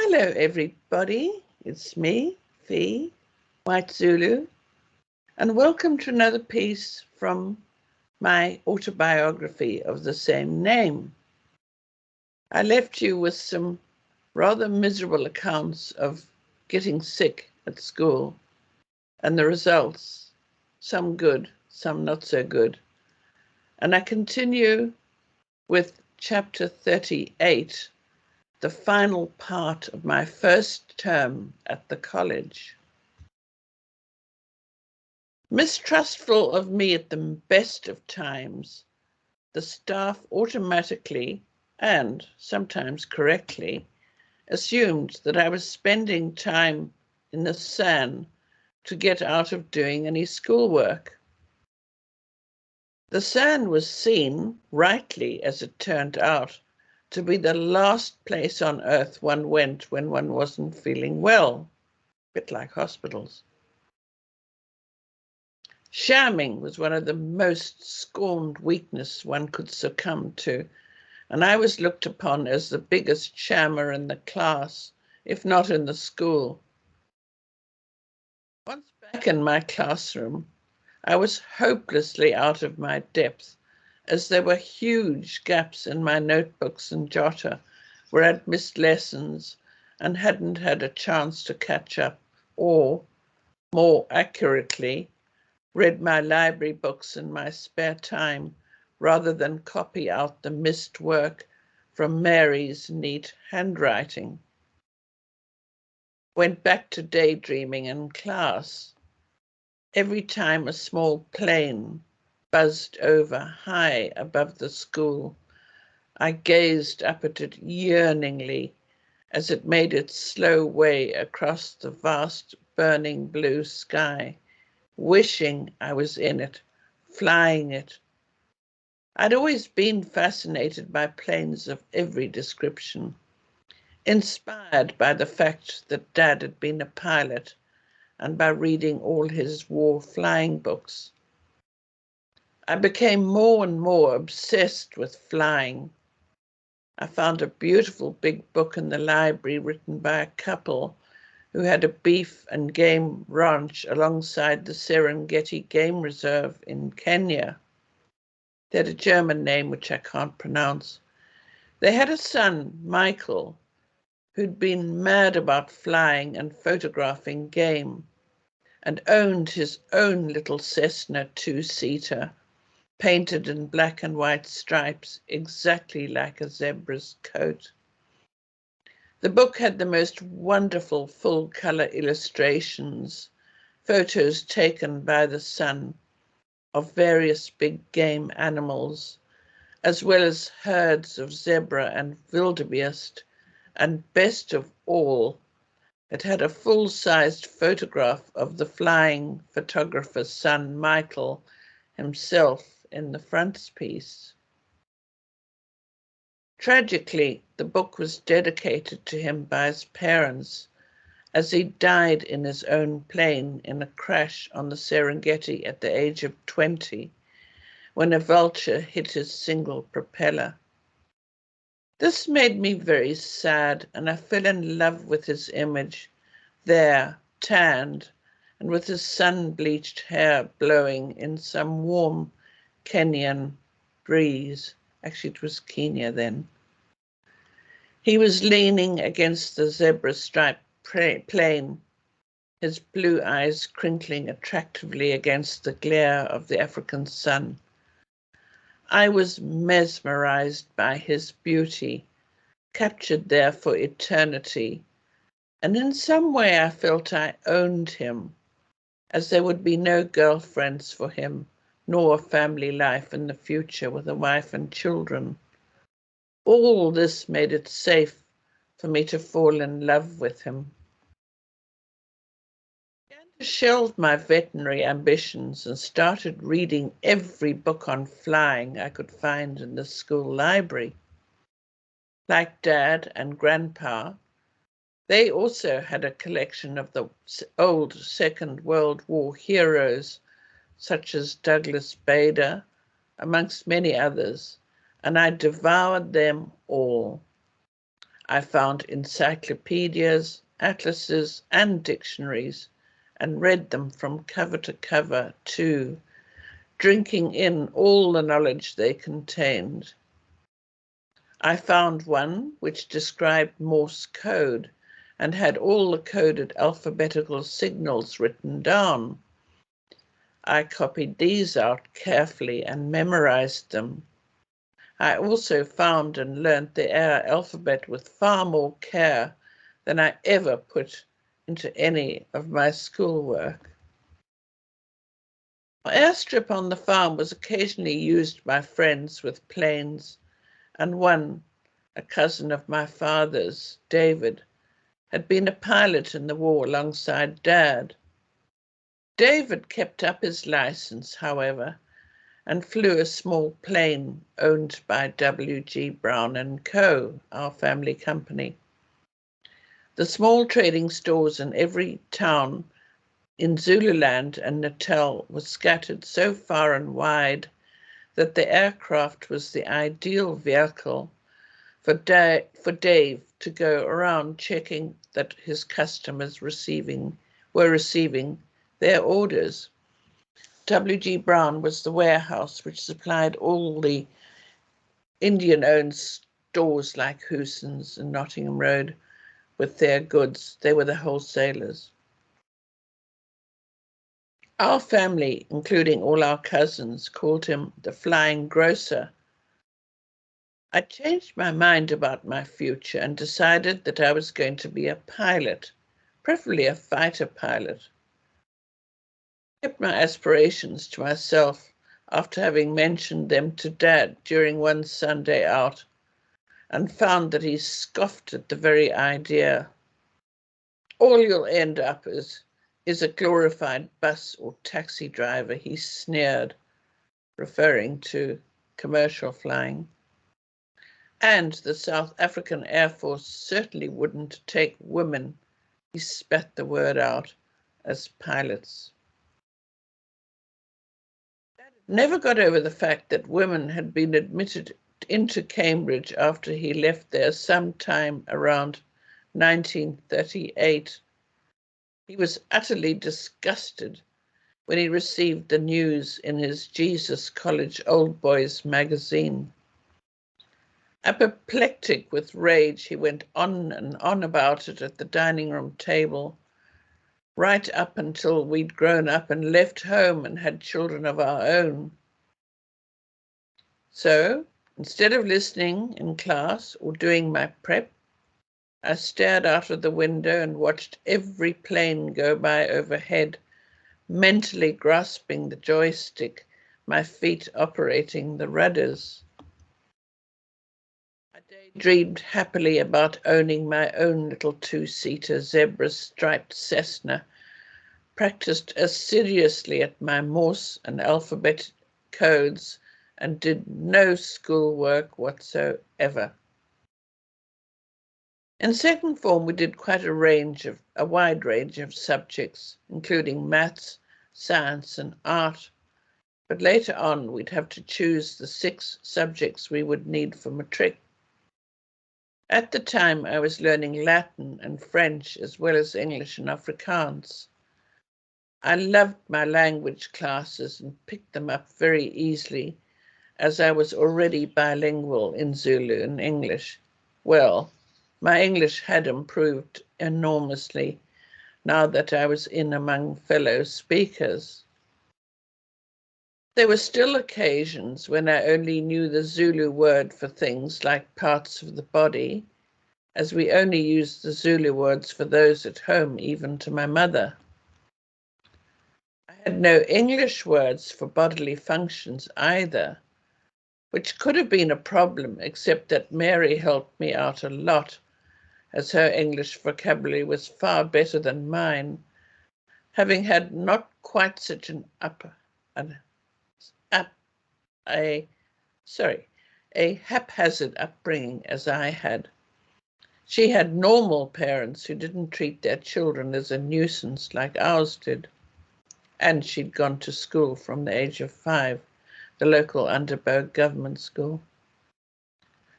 Hello everybody, it's me, Fee, White Zulu, and welcome to another piece from my autobiography of the same name. I left you with some rather miserable accounts of getting sick at school and the results, some good, some not so good. And I continue with chapter 38, the final part of my first term at the college. Mistrustful of me at the best of times, the staff automatically, and sometimes correctly, assumed that I was spending time in the sun to get out of doing any schoolwork. The sun was seen, rightly as it turned out, to be the last place on earth one went when one wasn't feeling well, a bit like hospitals. Shamming was one of the most scorned weaknesses one could succumb to, and I was looked upon as the biggest shammer in the class, if not in the school. Once back in my classroom, I was hopelessly out of my depth, as there were huge gaps in my notebooks and jotter where I'd missed lessons and hadn't had a chance to catch up, or, more accurately, read my library books in my spare time rather than copy out the missed work from Mary's neat handwriting. Went back to daydreaming in class. Every time a small plane buzzed over high above the school, I gazed up at it yearningly as it made its slow way across the vast burning blue sky, wishing I was in it, flying it. I'd always been fascinated by planes of every description, inspired by the fact that Dad had been a pilot and by reading all his war flying books. I became more and more obsessed with flying. I found a beautiful big book in the library written by a couple who had a beef and game ranch alongside the Serengeti Game Reserve in Kenya. They had a German name which I can't pronounce. They had a son, Michael, who'd been mad about flying and photographing game, and owned his own little Cessna two-seater, painted in black and white stripes, exactly like a zebra's coat. The book had the most wonderful full-color illustrations, photos taken by the son of various big game animals, as well as herds of zebra and wildebeest, and best of all, it had a full-sized photograph of the flying photographer's son, Michael, himself in the frontispiece. Tragically, the book was dedicated to him by his parents, as he died in his own plane in a crash on the Serengeti at the age of 20, when a vulture hit his single propeller. This made me very sad, and I fell in love with his image, there, tanned, and with his sun-bleached hair blowing in some warm Kenyan breeze. Actually, it was Kenya then. He was leaning against the zebra-striped plane, his blue eyes crinkling attractively against the glare of the African sun. I was mesmerized by his beauty, captured there for eternity, and in some way I felt I owned him, as there would be no girlfriends for him, nor a family life in the future with a wife and children. All this made it safe for me to fall in love with him. I began to shelve my veterinary ambitions and started reading every book on flying I could find in the school library. Like Dad and Grandpa, they also had a collection of the old Second World War heroes, such as Douglas Bader, amongst many others, and I devoured them all. I found encyclopedias, atlases, and dictionaries, and read them from cover to cover too, drinking in all the knowledge they contained. I found one which described Morse code and had all the coded alphabetical signals written down. I copied these out carefully and memorized them. I also found and learnt the alphabet with far more care than I ever put into any of my schoolwork. The airstrip on the farm was occasionally used by friends with planes, and one, a cousin of my father's, David, had been a pilot in the war alongside Dad. David kept up his license, however, and flew a small plane owned by W.G. Brown and Co., our family company. The small trading stores in every town in Zululand and Natal were scattered so far and wide that the aircraft was the ideal vehicle for Dave to go around checking that his customers were receiving their orders. W.G. Brown was the warehouse which supplied all the Indian-owned stores like Houston's and Nottingham Road with their goods. They were the wholesalers. Our family, including all our cousins, called him the Flying Grocer. I changed my mind about my future and decided that I was going to be a pilot, preferably a fighter pilot. I kept my aspirations to myself after having mentioned them to Dad during one Sunday out, and found that he scoffed at the very idea. All you'll end up is a glorified bus or taxi driver, he sneered, referring to commercial flying. And the South African Air Force certainly wouldn't take women, he spat the word out, as pilots. Never got over the fact that women had been admitted into Cambridge after he left there sometime around 1938. He was utterly disgusted when he received the news in his Jesus College Old Boys magazine. Apoplectic with rage, he went on and on about it at the dining room table, right up until we'd grown up and left home and had children of our own. So, instead of listening in class or doing my prep, I stared out of the window and watched every plane go by overhead, mentally grasping the joystick, my feet operating the rudders. I daydreamed happily about owning my own little two-seater zebra-striped Cessna, practiced assiduously at my Morse and alphabet codes, and did no schoolwork whatsoever. In second form, we did quite a wide range of subjects, including maths, science, and art. But later on, we'd have to choose the 6 subjects we would need for matric. At the time, I was learning Latin and French, as well as English and Afrikaans. I loved my language classes and picked them up very easily, as I was already bilingual in Zulu and English. Well, my English had improved enormously now that I was in among fellow speakers. There were still occasions when I only knew the Zulu word for things like parts of the body, as we only used the Zulu words for those at home, even to my mother. I had no English words for bodily functions either, which could have been a problem, except that Mary helped me out a lot, as her English vocabulary was far better than mine, having had not quite such a haphazard upbringing as I had. She had normal parents who didn't treat their children as a nuisance like ours did. And she'd gone to school from the age of 5, the local Underberg government school.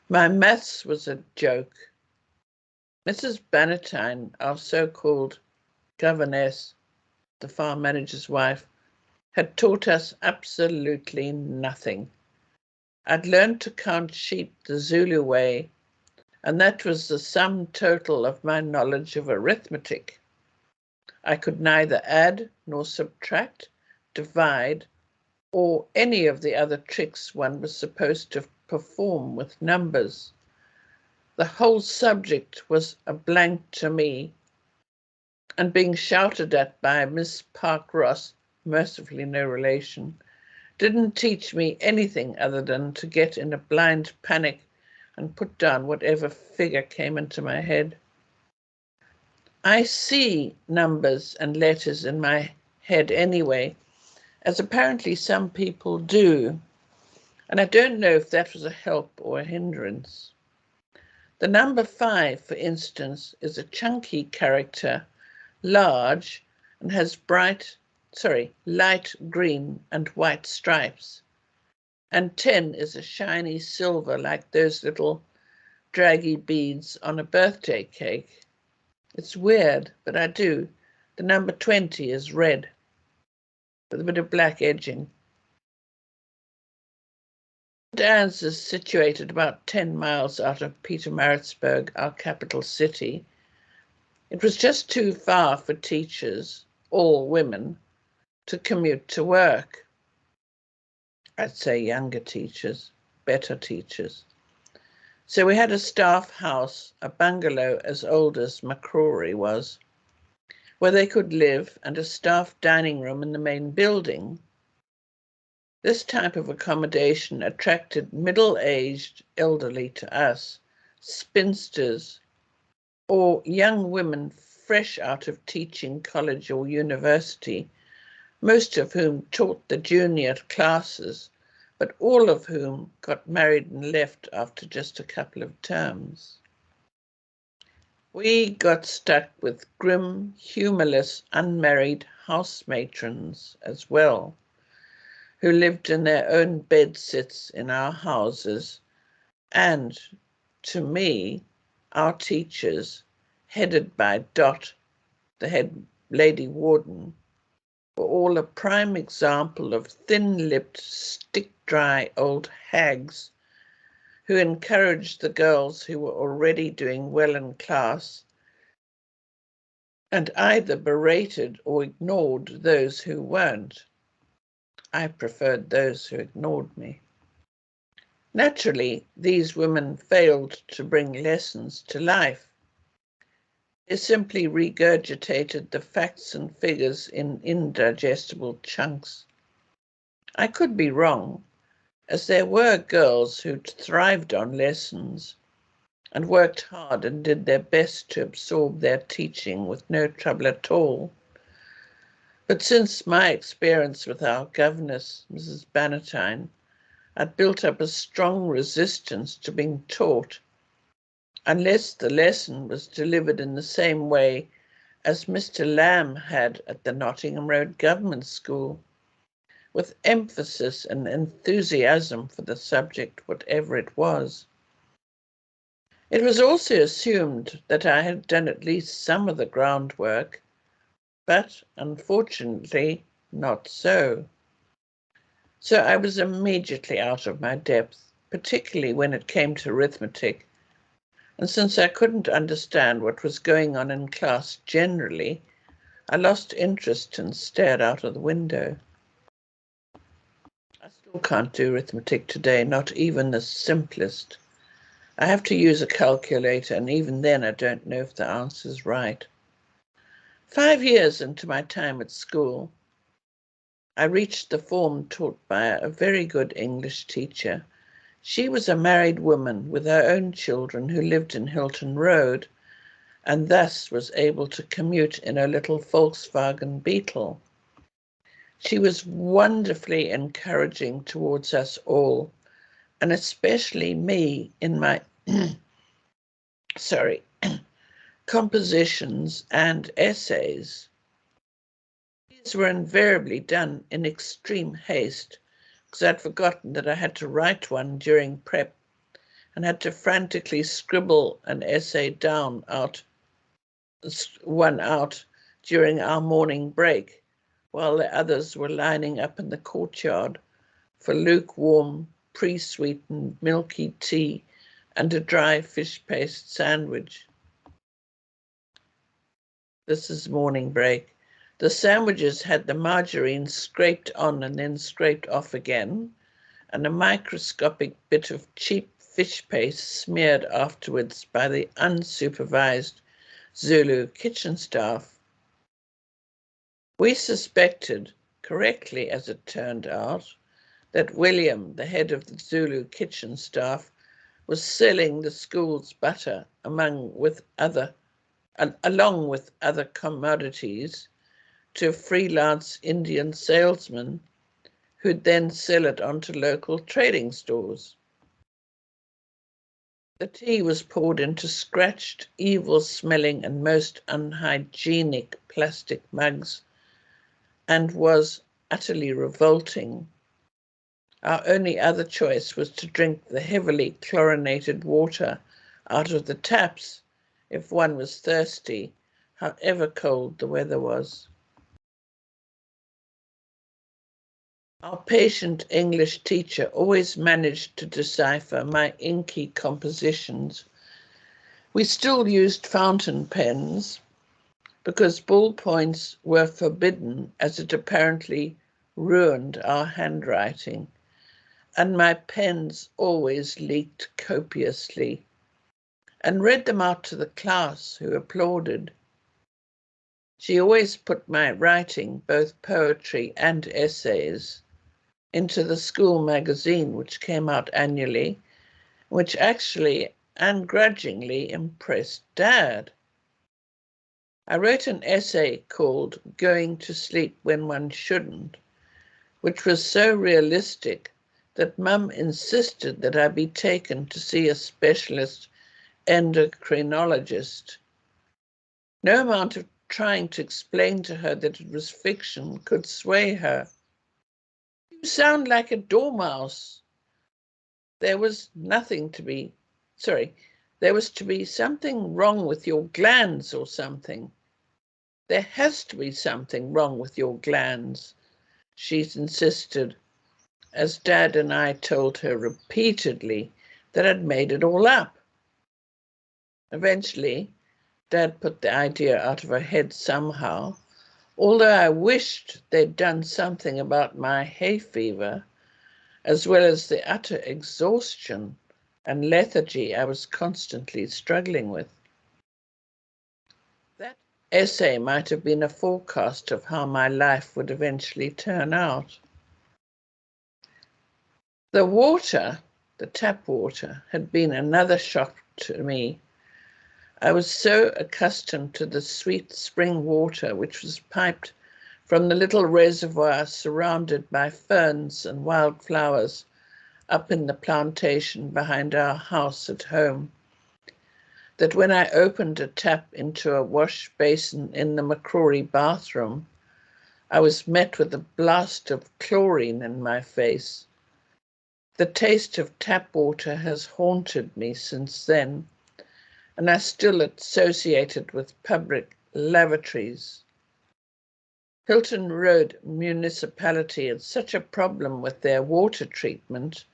My maths was a joke. Mrs. Bannatyne, our so-called governess, the farm manager's wife, had taught us absolutely nothing. I'd learned to count sheep the Zulu way, and that was the sum total of my knowledge of arithmetic. I could neither add nor subtract, divide, or any of the other tricks one was supposed to perform with numbers. The whole subject was a blank to me, and being shouted at by Miss Park Ross, mercifully no relation, didn't teach me anything other than to get in a blind panic and put down whatever figure came into my head. I see numbers and letters in my head anyway, as apparently some people do, and I don't know if that was a help or a hindrance. The number 5, for instance, is a chunky character, large, and has light green and white stripes. And 10 is a shiny silver like those little draggy beads on a birthday cake. It's weird, but I do. The number 20 is red with a bit of black edging. St. Anne's is situated about 10 miles out of Pietermaritzburg, our capital city. It was just too far for teachers, all women, to commute to work. I'd say younger teachers, better teachers. So we had a staff house, a bungalow as old as McCrory was, where they could live, and a staff dining room in the main building. This type of accommodation attracted middle-aged elderly to us, spinsters, or young women fresh out of teaching college or university, most of whom taught the junior classes, but all of whom got married and left after just a couple of terms. We got stuck with grim, humorless, unmarried house matrons as well, who lived in their own bed-sits in our houses, and, to me, our teachers, headed by Dot, the head lady warden, were all a prime example of thin-lipped, stick-dry old hags who encouraged the girls who were already doing well in class and either berated or ignored those who weren't. I preferred those who ignored me. Naturally, these women failed to bring lessons to life. They simply regurgitated the facts and figures in indigestible chunks. I could be wrong, as there were girls who thrived on lessons and worked hard and did their best to absorb their teaching with no trouble at all. But since my experience with our governess, Mrs. Bannatyne, I'd built up a strong resistance to being taught, unless the lesson was delivered in the same way as Mr. Lamb had at the Nottingham Road Government School, with emphasis and enthusiasm for the subject, whatever it was. It was also assumed that I had done at least some of the groundwork, but unfortunately not so. So I was immediately out of my depth, particularly when it came to arithmetic, and since I couldn't understand what was going on in class generally, I lost interest and stared out of the window. I still can't do arithmetic today, not even the simplest. I have to use a calculator, and even then I don't know if the answer's right. 5 years into my time at school, I reached the form taught by a very good English teacher. She was a married woman with her own children who lived in Hilton Road, and thus was able to commute in a little Volkswagen Beetle. She was wonderfully encouraging towards us all, and especially me in my compositions and essays. These were invariably done in extreme haste, because I'd forgotten that I had to write one during prep, and had to frantically scribble an essay one out during our morning break, while the others were lining up in the courtyard for lukewarm, pre-sweetened milky tea and a dry fish paste sandwich. This is morning break. The sandwiches had the margarine scraped on and then scraped off again, and a microscopic bit of cheap fish paste smeared afterwards by the unsupervised Zulu kitchen staff. We suspected, correctly as it turned out, that William, the head of the Zulu kitchen staff, was selling the school's butter along with other commodities to freelance Indian salesmen who'd then sell it onto local trading stores. The tea was poured into scratched, evil-smelling and most unhygienic plastic mugs and was utterly revolting. Our only other choice was to drink the heavily chlorinated water out of the taps if one was thirsty, however cold the weather was. Our patient English teacher always managed to decipher my inky compositions. We still used fountain pens because ballpoints were forbidden, as it apparently ruined our handwriting, and my pens always leaked copiously, and read them out to the class, who applauded. She always put my writing, both poetry and essays, into the school magazine, which came out annually, which actually and grudgingly impressed Dad. I wrote an essay called Going to Sleep When One Shouldn't, which was so realistic that Mum insisted that I be taken to see a specialist endocrinologist. No amount of trying to explain to her that it was fiction could sway her. You sound like a dormouse. There was to be something wrong with your glands or something. There has to be something wrong with your glands, she insisted, as Dad and I told her repeatedly that I'd made it all up. Eventually, Dad put the idea out of her head somehow, although I wished they'd done something about my hay fever, as well as the utter exhaustion and lethargy I was constantly struggling with. That essay might have been a forecast of how my life would eventually turn out. The water, the tap water, had been another shock to me. I was so accustomed to the sweet spring water which was piped from the little reservoir surrounded by ferns and wildflowers up in the plantation behind our house at home, that when I opened a tap into a wash basin in the McCrory bathroom, I was met with a blast of chlorine in my face. The taste of tap water has haunted me since then, and I still associate it with public lavatories. Hilton Road Municipality had such a problem with their water treatment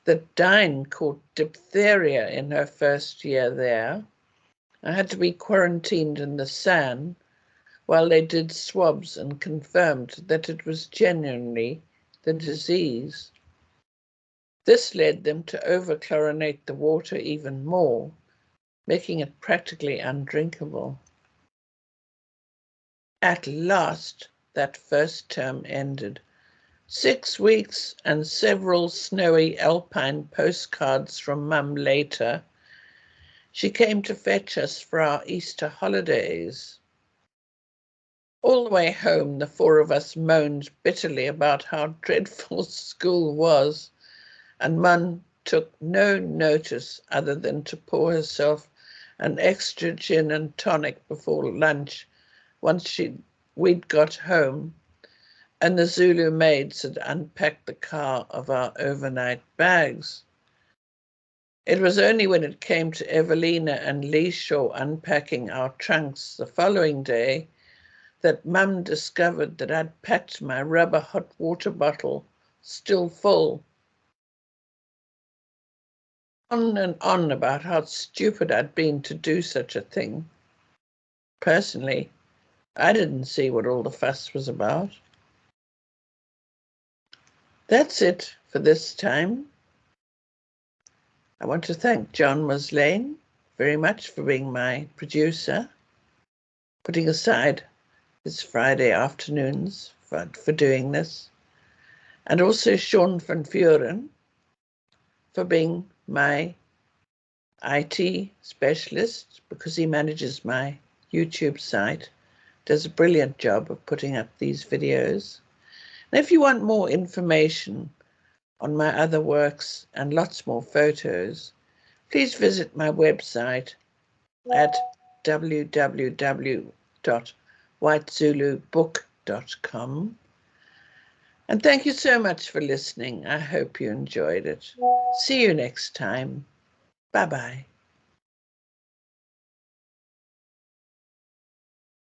that Dine caught diphtheria in her first year there. I had to be quarantined in the San while they did swabs and confirmed that it was genuinely the disease. This led them to overchlorinate the water even more, making it practically undrinkable. At last, that first term ended. 6 weeks and several snowy alpine postcards from Mum later. She came to fetch us for our Easter holidays. All the way home, the four of us moaned bitterly about how dreadful school was, and Mum took no notice other than to pour herself an extra gin and tonic before lunch once we'd got home, and the Zulu maids had unpacked the car of our overnight bags. It was only when it came to Evelina and Lee Shaw unpacking our trunks the following day that Mum discovered that I'd packed my rubber hot water bottle still full. On and on about how stupid I'd been to do such a thing. Personally, I didn't see what all the fuss was about. That's it for this time. I want to thank John Muslane very much for being my producer, putting aside his Friday afternoons for doing this, and also Sean van Vuren for being my IT specialist, because he manages my YouTube site, does a brilliant job of putting up these videos. And if you want more information on my other works and lots more photos, please visit my website at www.whitezulubook.com. And thank you so much for listening. I hope you enjoyed it. See you next time. Bye-bye.